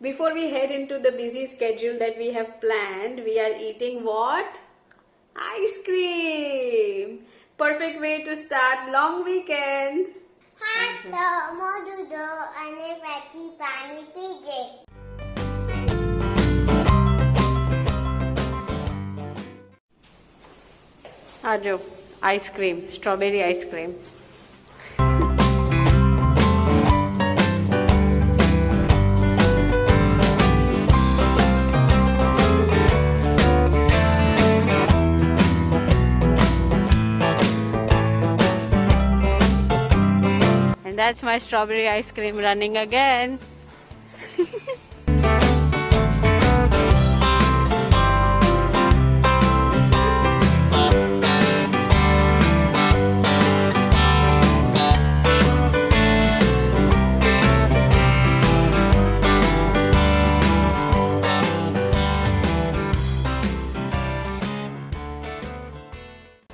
Before we head into the busy schedule that we have planned, we are eating what? Ice cream! Perfect way to start long weekend. હાલો મોઢું ધો અને પછી પાણી PJ. આજો ice cream, strawberry ice cream. And that's my strawberry ice cream running again.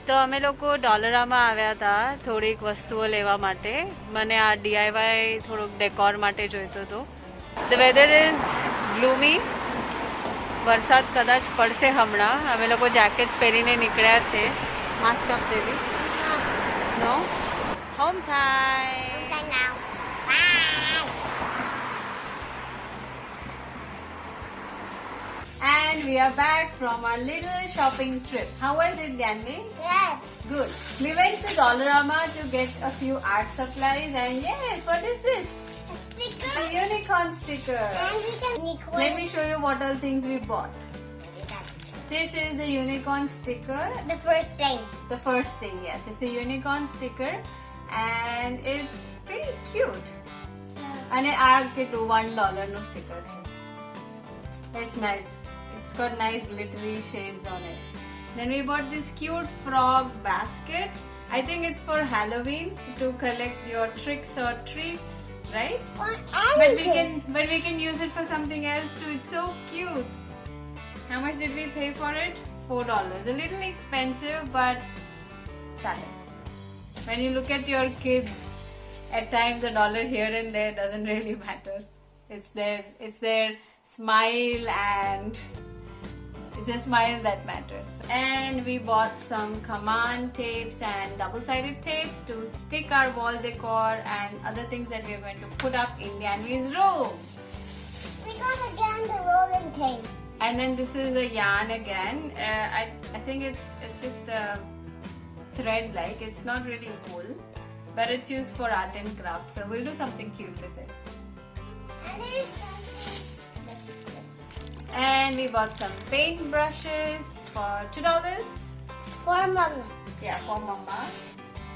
તો અમે લોકો ડોલરામાં આવ્યા હતા થોડીક વસ્તુઓ લેવા માટે. મને આ ડીઆઈવાય થોડુંક ડેકોર માટે જોઈતો હતો. The weather is gloomy. વરસાદ કદાચ પડશે હમણાં. અમે લોકો જેકેટ્સ પહેરીને નીકળ્યા છે. માસ્ક આપેલી no home time. Okay now. Bye. And we are back from our little shopping trip. How was it, Dhanvi? Yes. Good. We went to Dollarama to get a few art supplies, and yes, what is this? A sticker. A unicorn sticker. And we can unicorn. Let me show you what all things we bought. This is the unicorn sticker. The first thing. The first thing, yes. It's a unicorn sticker and it's pretty cute. And $1 no sticker. It's nice. It's got nice glittery shades on it. Then we bought this cute frog basket. I think it's for Halloween to collect your tricks or treats, right? Or But anything. we can use it for something else too. It's so cute. How much did we pay for it? $4. A little expensive, but chale. When you look at your kids, at times a dollar here and there doesn't really matter. It's their smile, and it's a smile that matters. And we bought some command tapes and double-sided tapes to stick our wall decor and other things that we're going to put up in Dhanvi's room. We're gonna get the rolling thing. And then this is a yarn again. I think it's just a thread, like it's not really wool, but it's used for art and craft. So we'll do something cute with it. And there's And we bought some paint brushes for $2. for mama. Yeah, for Mama.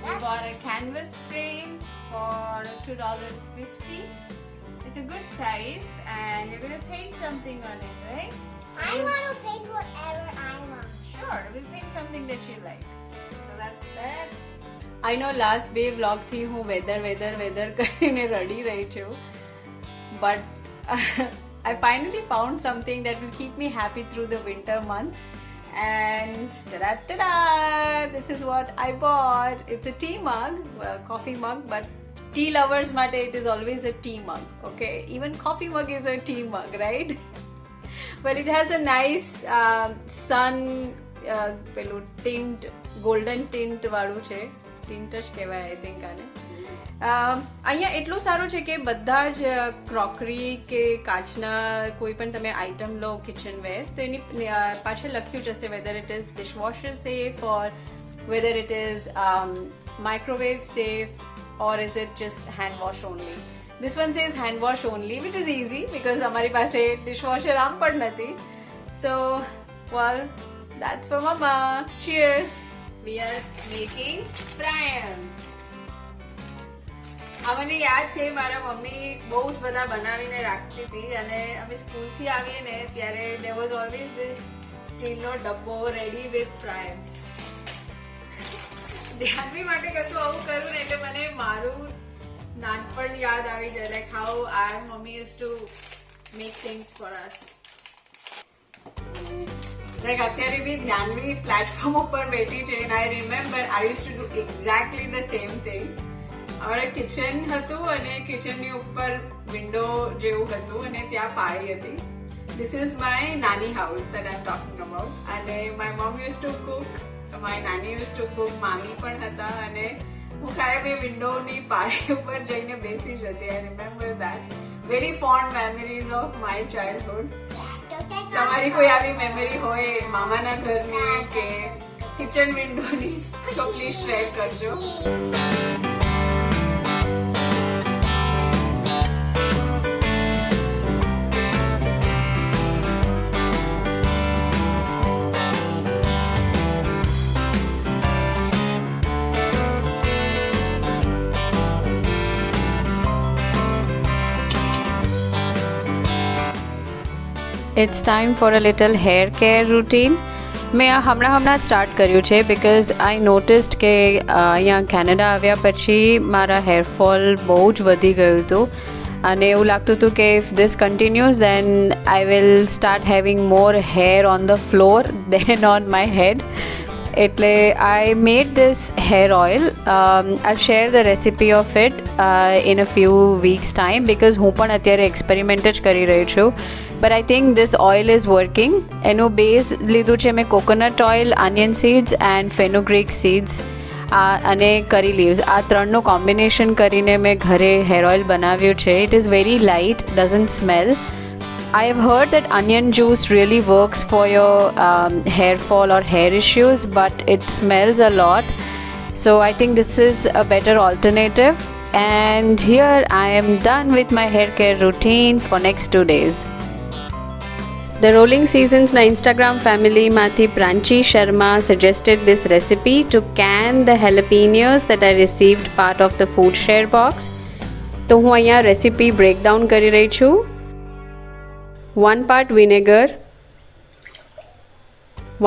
We bought a canvas frame for $2.50. It's a good size, and you're gonna paint something on it, right? I want to paint whatever I want. Sure, we'll pick something that you like. So that's that. I know last બે vlog થી હું weather કરીને રડી રહી છું. But I finally found something that will keep me happy through the winter months. And ta-da! This is what I bought. It's a tea mug, coffee mug, but tea lovers mate it is always a tea mug. Okay, even coffee mug is a tea mug, right? But it has a nice sun પેલું tint, golden tint વાળું છે. Tint જ કહેવાય I think આને. અહીંયા એટલું સારું છે કે બધા જ ક્રોકરી કે કાચના કોઈ પણ તમે આઇટમ લો કિચન વેર તો એની પાછળ લખ્યું જશે whether it is dishwasher safe or whether it is microwave safe or is it just hand wash only. This one says hand wash only, which is easy because અમારી પાસે dishwasher આમ પણ નથી. So, well, that's for Mama. Cheers! We are making prawns. મને યાદ છે મારા mummy બહુ જ બધા બનાવીને રાખતી હતી અને અમે સ્કૂલથી આવીએ ને ત્યારે there was always this સ્ટીલનો ડબ્બો ready with prawns. ધ્યાનવી માટે કશું આવું કરું ને એટલે મને મારું નાનપણ યાદ આવી જાય, like how our mummy used to make things for us. Like અત્યારે બી ધ્યાનવી પ્લેટફોર્મ ઉપર બેઠી છે and I remember I used to do exactly the same thing. અમારે કિચન હતું અને કિચનની ઉપર વિન્ડો જેવું હતું અને ત્યાં પાળી હતી. This is my nanny house that I'm talking about. And my mom used to cook, my nanny used to cook, મામી પણ હતા અને હું કાયમ એ વિન્ડોની પાળી ઉપર જઈને બેસી જતી. I remember that. Very fond memories of my childhood. તમારી કોઈ આવી મેમરી હોય મામાના ઘરની કે કિચન વિન્ડોની તો પ્લીઝ શેર કરજો. It's time for a little hair care routine. મેં આ હમણાં સ્ટાર્ટ કર્યું છે બિકોઝ આઈ નોટિસ્ડ કે અહીંયા કેનેડા આવ્યા પછી મારા હેરફોલ બહુ જ વધી ગયું હતું અને એવું લાગતું હતું કે if this continues then I will start having more hair on the floor then on my head. એટલે I made this hair oil. I share the recipe of it in a few weeks time because હું પણ અત્યારે experiment જ કરી રહી છું. But I think this oil is working. એનું base લીધું છે મેં coconut oil, onion seeds and fenugreek seeds અને કરી લીવ્સ. આ ત્રણનું કોમ્બિનેશન કરીને મેં ઘરે હેર ઓઇલ બનાવ્યું છે. It is very light, doesn't smell. I have heard that onion juice really works for your hair fall or hair issues, but it smells a lot. So I think this is a better alternative. And here I am done with my hair care routine for next 2 days. The Rolling Seasons na Instagram family માંથી Prachi Sharma suggested this recipe to can the jalapenos that I received part of the food share box. તો હું અહીંયા recipe breakdown કરી રહી છું. 1 part vinegar,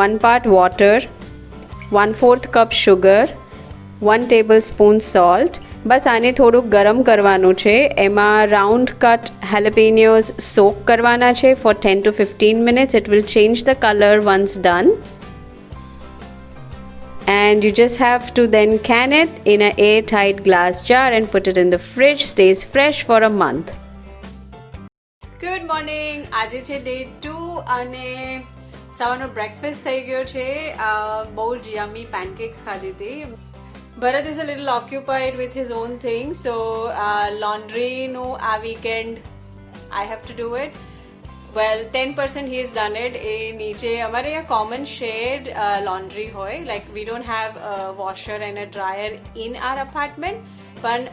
1 part water, 1/4 cup sugar, 1 tablespoon salt. બસ આને થોડુંક ગરમ કરવાનું છે. એમાં રાઉન્ડ કટ હેલેપેનિયોઝ સોક કરવાના છે for 10 to 15 minutes. It will change the color once done. And you just have to then can it in an airtight glass jar and put it in the fridge. Stays fresh for a month. Good morning. આજે છે day 2 અને સવારનો breakfast થઈ ગયો છે. બહુ જ યમી pancakes ખાધી હતી. Bharat is a little occupied with his own thing, so laundry no a weekend I have to do it. Well, 10% he has done it. એ નીચે અમારે અહીંયા common shared laundry હોય, like we don't have a washer and a dryer in our apartment. પણ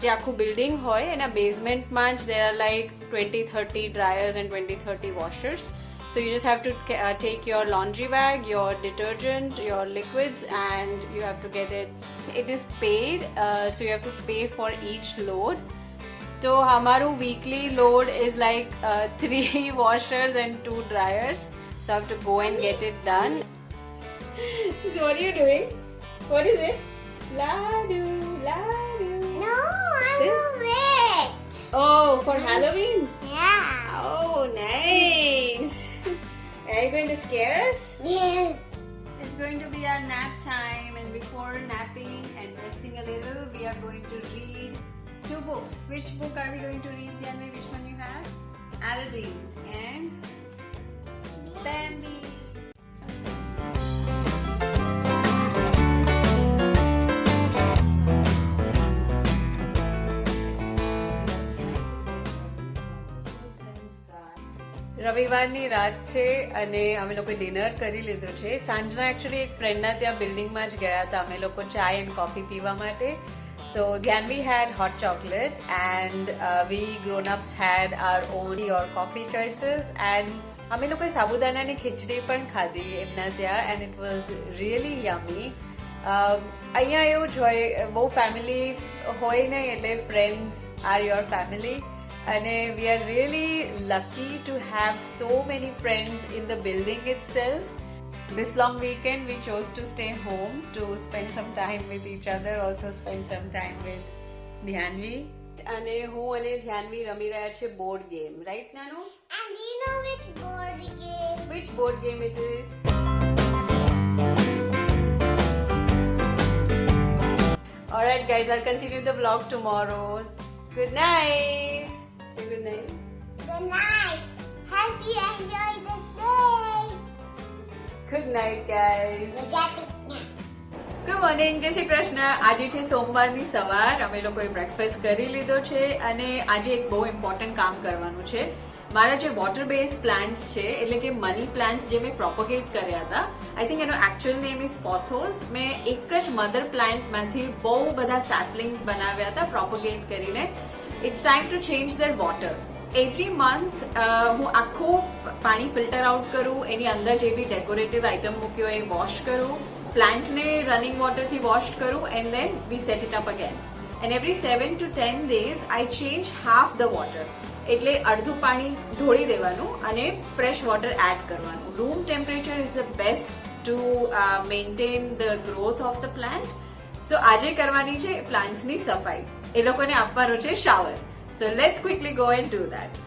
જે આખું building હોય એના બેઝમેન્ટમાં જ there are like 20-30 dryers and 20-30 washers. So you just have to take your laundry bag, your detergent, your liquids, and you have to get it. It is paid, so you have to pay for each load. So hamaru weekly load is like 3 washers and 2 dryers. So I have to go and get it done. So what are you doing? What is it? Ladu, ladu. No, I will wait. Oh, for Halloween? Yeah. Oh, nice. Are you going to scare us? Yes. It's going to be our nap time, and before napping and resting a little, we are going to read 2 books. Which book are we going to read, Dyanvi? Which one you have? Aladdin and Bambi. રવિવારની રાત છે અને અમે લોકો dinner કરી લીધું છે. સાંજના એકચ્યુઅલી એક ફ્રેન્ડના ત્યાં બિલ્ડિંગમાં જ ગયા હતા અમે લોકો ચાય એન્ડ કોફી પીવા માટે. સો ધ્યાનવી had hot chocolate and we grown-ups had our own tea or coffee choices, and અમે લોકોએ સાબુદાનાની ખીચડી પણ ખાધી એમના ત્યાં, and it was really yummy. અહીંયા એવું જ હોય, બહુ ફેમિલી હોય નહીં એટલે friends are your family. And we are really lucky to have so many friends in the building itself. This long weekend we chose to stay home to spend some time with each other, also spend some time with Dhyanvi. અને હું અને ધ્યાનવી રમી રહ્યા છે board game, right Nanu? And do you know which board game? Which board game it is? Alright guys, I'll continue the vlog tomorrow. Good night. Say good night. Good night. Hope you enjoy the day. Good night guys. Good good morning, જય શ્રી કૃષ્ણ. આજે છે સોમવારની સવાર. અમે લોકોએ breakfast કરી લીધો છે અને આજે એક બહુ ઇમ્પોર્ટન્ટ કામ કરવાનું છે. મારા જે વોટર બેઝ પ્લાન્ટ્સ છે એટલે કે મની પ્લાન્ટ્સ જે મેં પ્રોપોગેટ કર્યા હતા, આઈ થિંક એનો એકચ્યુઅલ નેમ ઇઝ પોથોસ. મેં એક જ મધર પ્લાન્ટમાંથી બહુ બધા સેપલિંગ્સ બનાવ્યા હતા પ્રોપોગેટ કરીને. It's time to change their water. Every month હું આખું પાણી ફિલ્ટર આઉટ કરું, એની અંદર જે બી ડેકોરેટિવ આઇટમ મૂક્યો એ વોશ કરું, પ્લાન્ટને રનિંગ વોટરથી વોશ કરું and then we set it up again. And every 7 to 10 days I change half the water. એટલે અડધું પાણી ઢોળી દેવાનું અને ફ્રેશ વોટર એડ કરવાનું. Room temperature is the best to maintain the growth of the plant. So આજે કરવાની છે પ્લાન્ટ્સની સફાઈ. એ લોકોને આપવાનું છે shower. So let's quickly go and do that.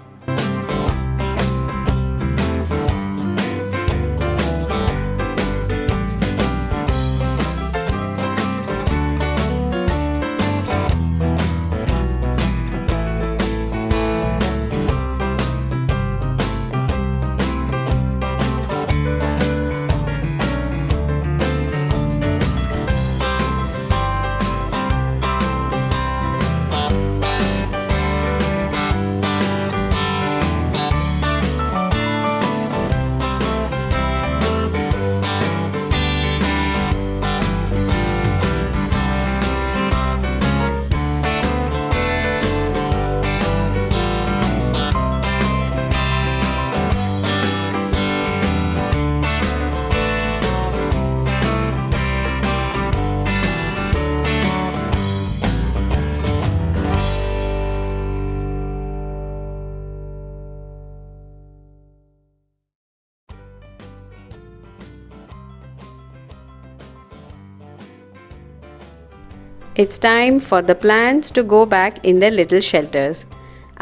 It's time for the plants to go back in their little shelters.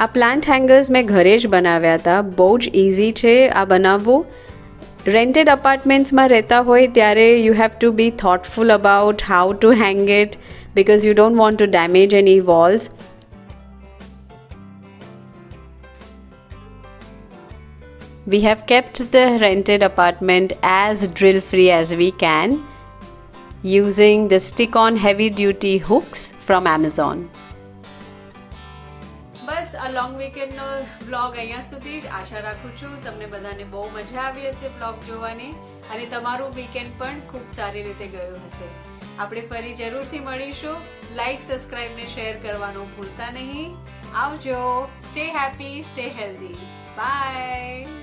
આ પ્લાન્ટ હેંગર્સ મેં ઘરે જ બનાવ્યા હતા. બહુ જ ઇઝી છે આ બનાવવું. રેન્ટેડ અપાર્ટમેન્ટ્સમાં રહેતા હોય ત્યારે you have to be thoughtful about how to hang it because you don't want to damage any walls. We have kept the rented apartment as drill free as we can, using the stick-on heavy-duty hooks from Amazon. બસ આ long વીકેન્ડનો vlog અહીંયા સુધી જ. આશા રાખું છું તમને બધાને બહુ મજા આવી હશે વ્લોગ જોવાની અને તમારું વીકેન્ડ પણ ખૂબ સારી રીતે ગયું હશે. આપણે ફરી જરૂરથી મળીશું. લાઈક, સબસ્ક્રાઇબ ને શેર કરવાનું ભૂલતા નહીં. આવજો. Stay happy, stay healthy. By.